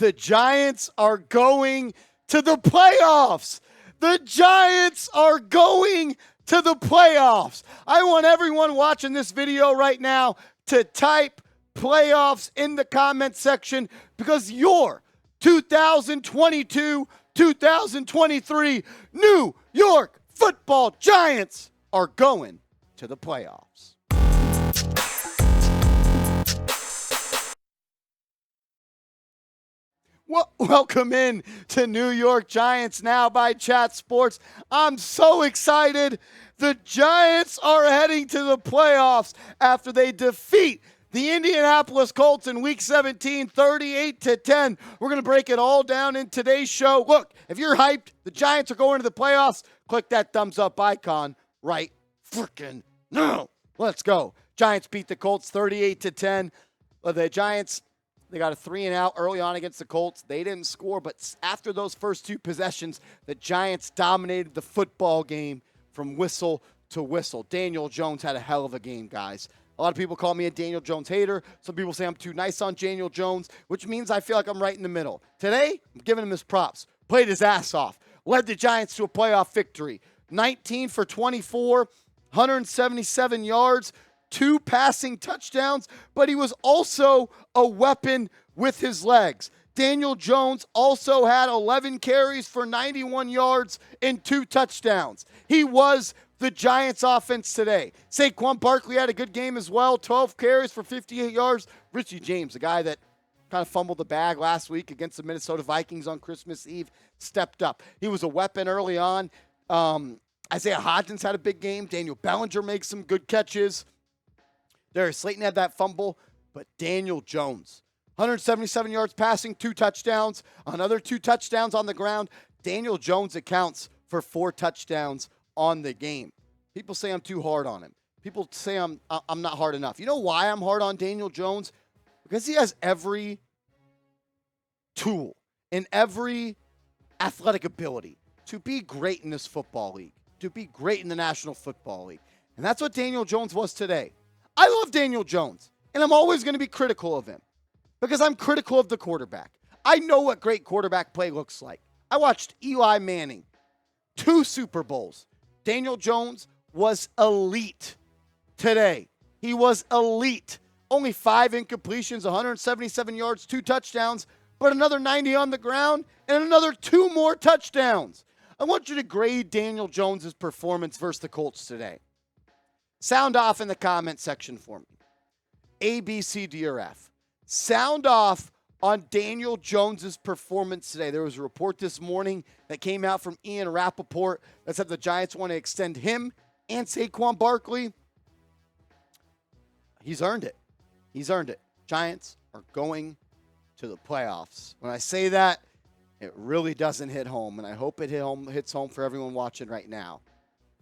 The Giants are going to the playoffs. The Giants are going to the playoffs. I want everyone watching this video right now to type playoffs in the comment section because your 2022-2023 New York Football Giants are going to the playoffs. Welcome in to New York Giants Now by Chat Sports. I'm so excited. The Giants are heading to the playoffs after they defeat the Indianapolis Colts in Week 17, 38-10. We're going to break it all down in today's show. Look, if you're hyped, the Giants are going to the playoffs, click that thumbs up icon right freaking now. Let's go. Giants beat the Colts 38-10. The Giants, they got a 3-and-out early on against the Colts. They didn't score, but after those first two possessions, the Giants dominated the football game from whistle to whistle. Daniel Jones had a hell of a game, guys. A lot of people call me a Daniel Jones hater. Some people say I'm too nice on Daniel Jones, which means I feel like I'm right in the middle. Today, I'm giving him his props. Played his ass off. Led the Giants to a playoff victory. 19 for 24, 177 yards, 2 passing touchdowns, but he was also a weapon with his legs. Daniel Jones also had 11 carries for 91 yards and 2 touchdowns. He was the Giants offense today. Saquon Barkley had a good game as well, 12 carries for 58 yards. Richie James, the guy that kind of fumbled the bag last week against the Minnesota Vikings on Christmas Eve, stepped up. He was a weapon early on. Isaiah Hodgins had a big game. Daniel Bellinger makes some good catches. Darius Slayton had that fumble, but Daniel Jones, 177 yards passing, 2 touchdowns, another 2 touchdowns on the ground. Daniel Jones accounts for 4 touchdowns on the game. People say I'm too hard on him. People say I'm not hard enough. You know why I'm hard on Daniel Jones? Because he has every tool and every athletic ability to be great in this football league, to be great in the National Football League. And that's what Daniel Jones was today. I love Daniel Jones, and I'm always going to be critical of him because I'm critical of the quarterback. I know what great quarterback play looks like. I watched Eli Manning, 2 Super Bowls. Daniel Jones was elite today. He was elite. Only 5 incompletions, 177 yards, 2 touchdowns, but another 90 on the ground and another 2 more touchdowns. I want you to grade Daniel Jones' performance versus the Colts today. Sound off in the comment section for me. A, B, C, D, or F. Sound off on Daniel Jones' performance today. There was a report this morning that came out from Ian Rappaport that said the Giants want to extend him and Saquon Barkley. He's earned it. He's earned it. Giants are going to the playoffs. When I say that, it really doesn't hit home, and I hope it hits home for everyone watching right now.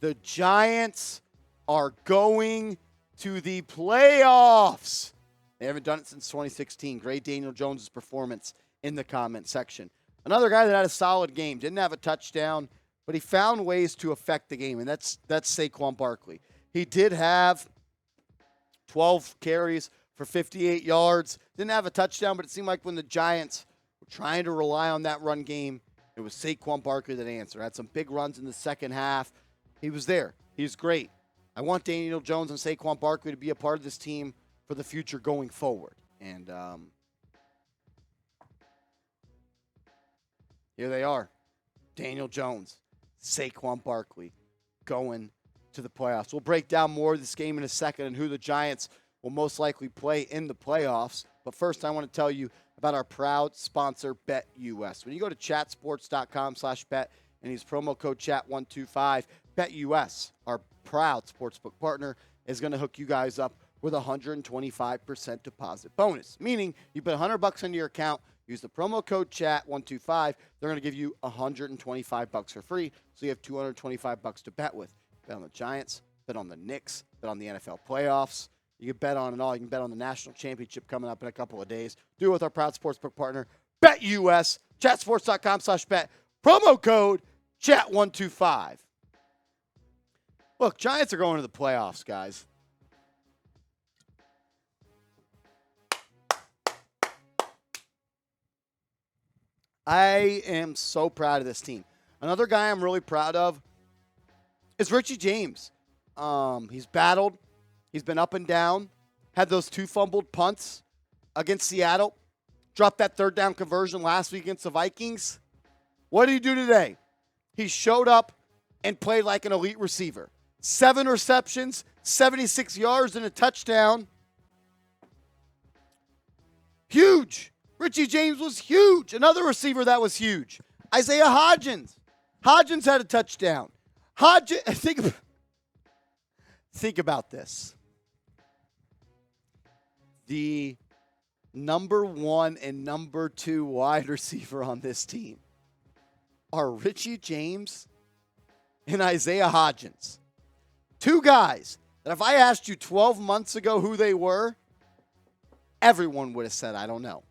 The Giants are going to the playoffs. They haven't done it since 2016. Grade Daniel Jones' performance in the comment section. Another guy that had a solid game. Didn't have a touchdown, but he found ways to affect the game, and that's Saquon Barkley. He did have 12 carries for 58 yards. Didn't have a touchdown, but it seemed like when the Giants were trying to rely on that run game, it was Saquon Barkley that answered. Had some big runs in the second half. He was there. He's great. I want Daniel Jones and Saquon Barkley to be a part of this team for the future going forward. And here they are. Daniel Jones, Saquon Barkley going to the playoffs. We'll break down more of this game in a second and who the Giants will most likely play in the playoffs. But first, I want to tell you about our proud sponsor, BetUS. When you go to chatsports.com/bet and use promo code CHAT125, BetUS, our proud sportsbook partner, is going to hook you guys up with a 125% deposit bonus. Meaning, you put $100 into your account, use the promo code CHAT125, they're going to give you $125 for free, so you have $225 to bet with. Bet on the Giants, bet on the Knicks, bet on the NFL playoffs. You can bet on it all. You can bet on the national championship coming up in a couple of days. Do it with our proud sportsbook partner, BetUS, chatsports.com/bet, promo code CHAT125. Look, Giants are going to the playoffs, guys. I am so proud of this team. Another guy I'm really proud of is Richie James. He's battled. He's been up and down. Had those 2 fumbled punts against Seattle. Dropped that 3rd down conversion last week against the Vikings. What did he do today? He showed up and played like an elite receiver. 7 receptions, 76 yards, and a touchdown. Huge. Richie James was huge. Another receiver that was huge. Isaiah Hodgins. Hodgins had a touchdown. Think about this. The number 1 and number 2 wide receiver on this team are Richie James and Isaiah Hodgins. 2 guys that if I asked you 12 months ago who they were, everyone would have said, I don't know.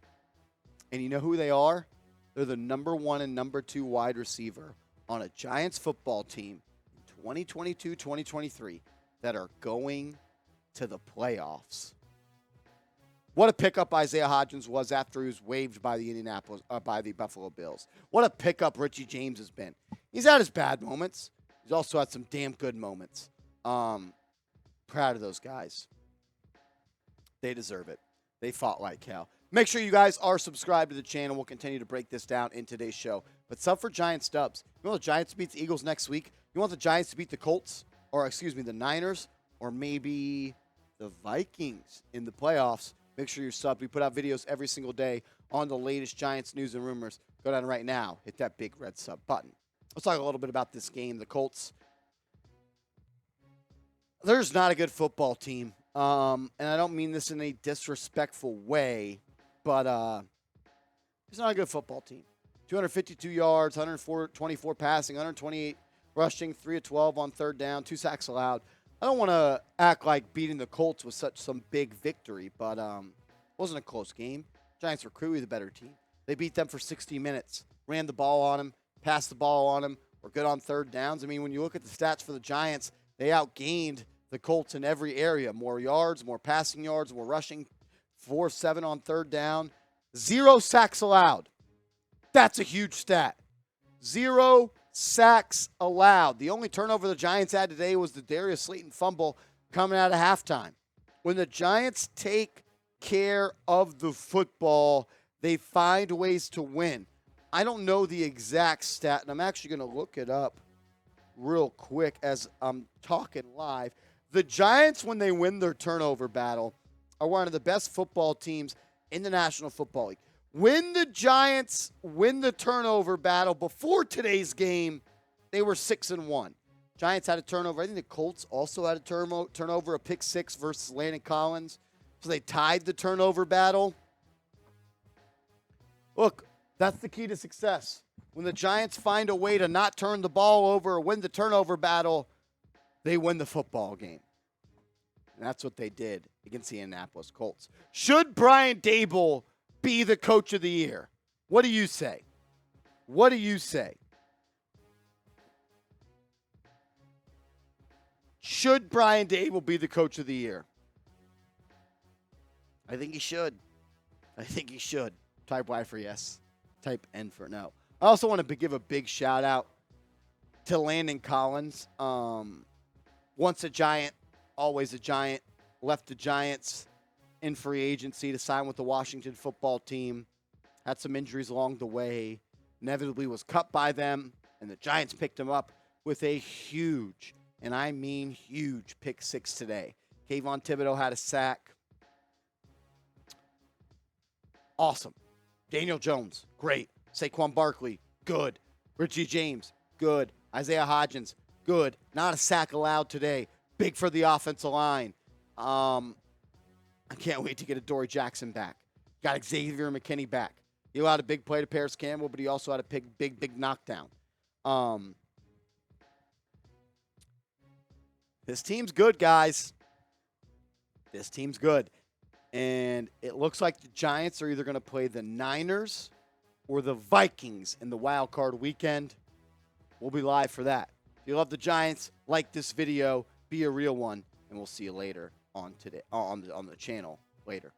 And you know who they are? They're the number 1 and number 2 wide receiver on a Giants football team in 2022-2023 that are going to the playoffs. What a pickup Isaiah Hodgins was after he was waived by the Buffalo Bills. What a pickup Richie James has been. He's had his bad moments. He's also had some damn good moments. Proud of those guys. They deserve it. They fought like hell. Make sure you guys are subscribed to the channel. We'll continue to break this down in today's show. But sub for Giants dubs. You want the Giants to beat the Eagles next week? You want the Giants to beat the Colts? Or, the Niners? Or maybe the Vikings in the playoffs? Make sure you're subbed. We put out videos every single day on the latest Giants news and rumors. Go down right now. Hit that big red sub button. Let's talk a little bit about this game. The Colts. They're just not a good football team. And I don't mean this in a disrespectful way, but it's not a good football team. 252 yards, 124 passing, 128 rushing, 3 of 12 on 3rd down, 2 sacks allowed. I don't want to act like beating the Colts was some big victory, but it wasn't a close game. Giants were clearly the better team. They beat them for 60 minutes, ran the ball on them, passed the ball on them, were good on 3rd downs. I mean, when you look at the stats for the Giants, they outgained the Colts in every area. More yards, more passing yards, more rushing, 4-7 on 3rd down. 0 sacks allowed. That's a huge stat. 0 sacks allowed. The only turnover the Giants had today was the Darius Slayton fumble coming out of halftime. When the Giants take care of the football, they find ways to win. I don't know the exact stat, and I'm actually going to look it up real quick as I'm talking live. The Giants, when they win their turnover battle, are one of the best football teams in the National Football League. When the Giants win the turnover battle before today's game, they were 6-1. Giants had a turnover. I think the Colts also had a turnover, a pick 6 versus Landon Collins. So they tied the turnover battle. Look, that's the key to success. When the Giants find a way to not turn the ball over or win the turnover battle, they win the football game. And that's what they did against the Indianapolis Colts. Should Brian Daboll be the coach of the year? What do you say? What do you say? Should Brian Daboll be the coach of the year? I think he should. I think he should. Type Y for yes. Type N for no. I also want to give a big shout out to Landon Collins. Once a Giant, always a Giant. Left the Giants in free agency to sign with the Washington football team. Had some injuries along the way. Inevitably was cut by them, and the Giants picked him up with a huge, and I mean huge, pick 6 today. Kayvon Thibodeau had a sack. Awesome. Daniel Jones, great. Saquon Barkley, good. Richie James, good. Isaiah Hodgins, good. Not a sack allowed today. Big for the offensive line. I can't wait to get a Dory Jackson back. Got Xavier McKinney back. He allowed a big play to Paris Campbell, but he also had a big knockdown. This team's good, guys. This team's good. And it looks like the Giants are either going to play the Niners or the Vikings in the wild card weekend. We'll be live for that. If you love the Giants, like this video, be a real one, and we'll see you later on the channel later.